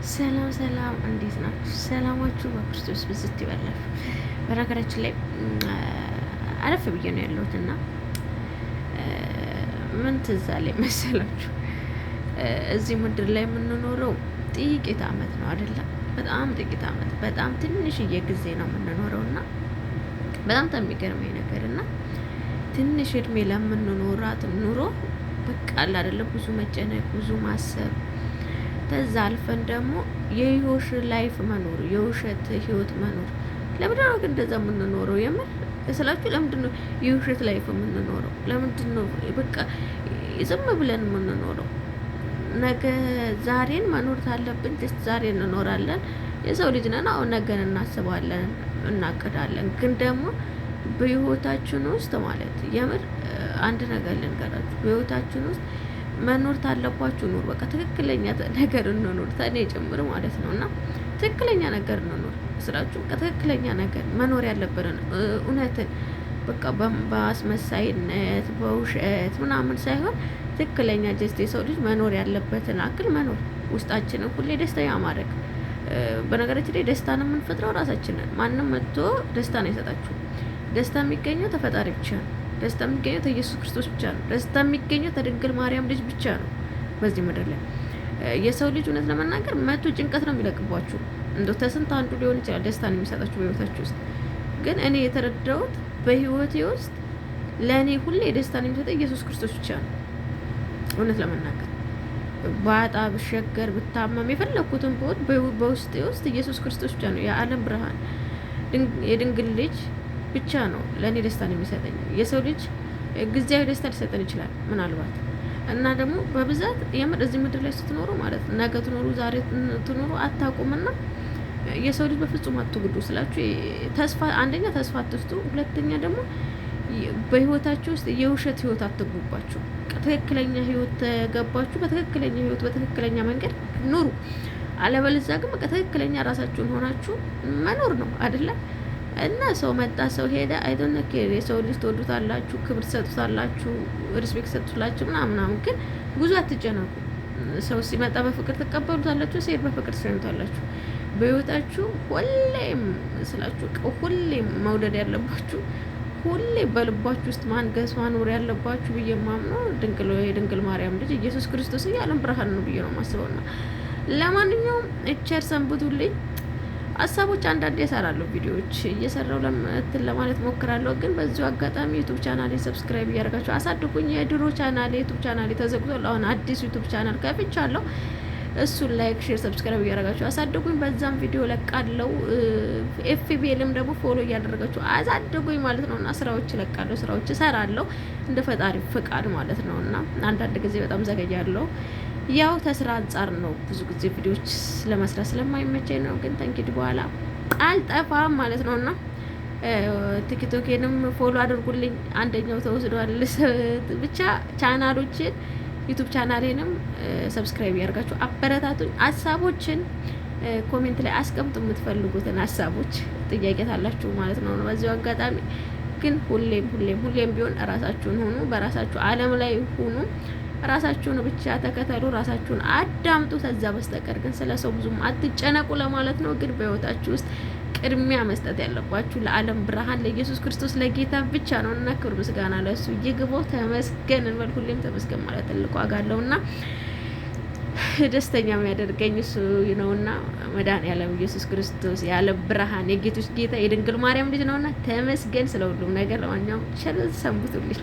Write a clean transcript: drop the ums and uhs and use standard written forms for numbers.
ሰላም ሰላም፣ እንዴት ናችሁ? ሰላማችሁ በክርስቶስ ብዝት ይበላል። በነገራችን ላይ አረፍ ብዬ ነው ያለሁት እና ምን ትዝ አለኝ መሰላችሁ? እዚህ ምድር ላይ የምንኖረው ጥቂት አመት ነው አይደለም? በጣም ጥቂት አመት፣ በጣም ትንሽዬ ጊዜ ነው የምንኖረው እና በጣም የሚገርመኝ ነገር እና ትንሽ እድሜ ለምንኖራት ኑሮ በቃ አለ አይደለም፣ ብዙ መጨነቅ፣ ብዙ ማሰብ ከዛ አልፈን ደግሞ የውሸት ላይፍ መኖር፣ የውሸት ህይወት መኖር። ለምንድን ነው ግን እንደዛ የምንኖረው? የምር ስላችሁ ለምንድን ነው የውሸት ላይፍ የምንኖረው? ለምንድን ነው በቃ ዝም ብለን የምንኖረው? ነገ ዛሬን መኖር ካለብን ጀስት ዛሬ እንኖራለን። የሰው ልጅ ነን። አሁን ነገን እናስባለን፣ እናቅዳለን። ግን ደግሞ በህይወታችን ውስጥ ማለት የምር አንድ ነገር ልንገራችሁ፣ በህይወታችን ውስጥ መኖር ታለባችሁ ኑር። በቃ ትክክለኛ ነገር እንኖር፣ ተኔ ጭምር ማለት ነው። እና ትክክለኛ ነገር እንኖር ስላችሁ በቃ ትክክለኛ ነገር መኖር ያለብንን እውነትን በቃ በአስመሳይነት በውሸት ምናምን ሳይሆን ትክክለኛ ጀስት የሰው ልጅ መኖር ያለበትን አክል መኖር፣ ውስጣችንን ሁሌ ደስተኛ ማድረግ። በነገራችን ላይ ደስታን የምንፈጥረው ራሳችንን። ማንም መጥቶ ደስታን አይሰጣችሁ። ደስታ የሚገኘው ተፈጣሪ ብቻ ነው። ደስታ የሚገኘው ከኢየሱስ ክርስቶስ ብቻ ነው። ደስታ የሚገኘው ከድንግል ማርያም ልጅ ብቻ ነው በዚህ ምድር ላይ። የሰው ልጅ እውነት ለመናገር መቶ ጭንቀት ነው የሚለቅባችሁ። እንደው ተስንት አንዱ ሊሆን ይችላል ደስታን የሚሰጣችሁ በህይወታችሁ ውስጥ። ግን እኔ የተረዳሁት በህይወቴ ውስጥ ለእኔ ሁሌ ደስታን የሚሰጠው ኢየሱስ ክርስቶስ ብቻ ነው። እውነት ለመናገር ባጣ፣ ብሸገር፣ ብታመም የፈለግኩትን ቦት በውስጤ ውስጥ ኢየሱስ ክርስቶስ ብቻ ነው። የዓለም ብርሃን የድንግል ልጅ ብቻ ነው ለእኔ ደስታን የሚሰጠኝ። የሰው ልጅ ጊዜያዊ ደስታ ሊሰጠን ይችላል ምናልባት፣ እና ደግሞ በብዛት የምር እዚህ ምድር ላይ ስትኖሩ ማለት ነው ነገ ትኖሩ ዛሬ ትኖሩ አታውቁምና የሰው ልጅ በፍጹም አትጉዱ ስላችሁ። ተስፋ አንደኛ ተስፋ አትስጡ፣ ሁለተኛ ደግሞ በህይወታችሁ ውስጥ የውሸት ህይወት አትግቡባችሁ። ትክክለኛ ህይወት ተገባችሁ፣ በትክክለኛ ህይወት በትክክለኛ መንገድ ኑሩ። አለበለዚያ ግን በቃ ትክክለኛ ራሳችሁን ሆናችሁ መኖር ነው አይደለም። እና ሰው መጣ ሰው ሄደ አይዶንት ኬር። የሰው ልጅ ትወዱታላችሁ፣ ክብር ትሰጡታላችሁ፣ ሪስፔክት ትሰጡታላችሁ ምናምን። ግን ብዙ አትጨነቁ። ሰው ሲመጣ በፍቅር ትቀበሉታላችሁ፣ ሲሄድ በፍቅር ትሸኙታላችሁ። በህይወታችሁ ሁሌም ስላችሁ ሁሌም መውደድ ያለባችሁ፣ ሁሌ በልባችሁ ውስጥ ማንገስ ማኖር ያለባችሁ ብዬ ማምነው የድንግል ማርያም ልጅ ኢየሱስ ክርስቶስ የዓለም ብርሃን ነው ብዬ ነው የማስበውና ለማንኛውም ቸር ሰንብቱልኝ። ሀሳቦች አንዳንዴ እሰራለሁ፣ ቪዲዮዎች እየሰራው ለማለት ሞክራለሁ። ግን በዚሁ አጋጣሚ ዩቱብ ቻናሌ ሰብስክራይብ እያደረጋችሁ አሳድጉኝ። የድሮ ቻናሌ ዩቱብ ቻናሌ ተዘግቷል። አሁን አዲስ ዩቱብ ቻናል ከፍቻለሁ። እሱን ላይክ፣ ሼር፣ ሰብስክራይብ እያደረጋችሁ አሳድጉኝ። በዛም ቪዲዮ ለቃለሁ። ኤፍቢኤልም ደግሞ ፎሎ እያደረጋችሁ አሳድጉኝ ማለት ነው። እና ስራዎች ለቃለሁ፣ ስራዎች እሰራለሁ እንደ ፈጣሪ ፍቃድ ማለት ነው። እና አንዳንድ ጊዜ በጣም ዘገያለሁ። ያው ተስራ አንጻር ነው ብዙ ጊዜ ቪዲዮዎች ለመስራት ስለማይመቸኝ ነው። ግን ተንኪድ በኋላ አልጠፋም ማለት ነው። እና ቲክቶኬንም ፎሎ አድርጉልኝ። አንደኛው ተወስዷል። ብቻ ቻናሎችን ዩቱብ ቻናሌንም ሰብስክራይብ ያደርጋችሁ አበረታቱኝ። ሀሳቦችን ኮሜንት ላይ አስቀምጡ፣ የምትፈልጉትን ሀሳቦች ጥያቄ ታላችሁ ማለት ነው። በዚሁ አጋጣሚ ግን ሁሌም ቢሆን ራሳችሁን ሁኑ፣ በራሳችሁ ዓለም ላይ ሁኑ። ራሳችሁን ብቻ ተከተሉ፣ ራሳችሁን አዳምጡ። ከዛ በስተቀር ግን ስለ ሰው ብዙም አትጨነቁ ለማለት ነው። ግን በህይወታችሁ ውስጥ ቅድሚያ መስጠት ያለባችሁ ለዓለም ብርሃን ለኢየሱስ ክርስቶስ ለጌታ ብቻ ነው እና ክብር ምስጋና ለእሱ ይግባው። ተመስገን እንበል። ሁሌም ተመስገን ማለት ትልቅ ዋጋ አለውና ደስተኛ የሚያደርገኝ እሱ ነውና መድኃኒዓለም ኢየሱስ ክርስቶስ የዓለም ብርሃን የጌቶች ጌታ የድንግል ማርያም ልጅ ነውና ተመስገን ስለ ሁሉም ነገር። ለማንኛውም ቸር ሰንብቱልኝ።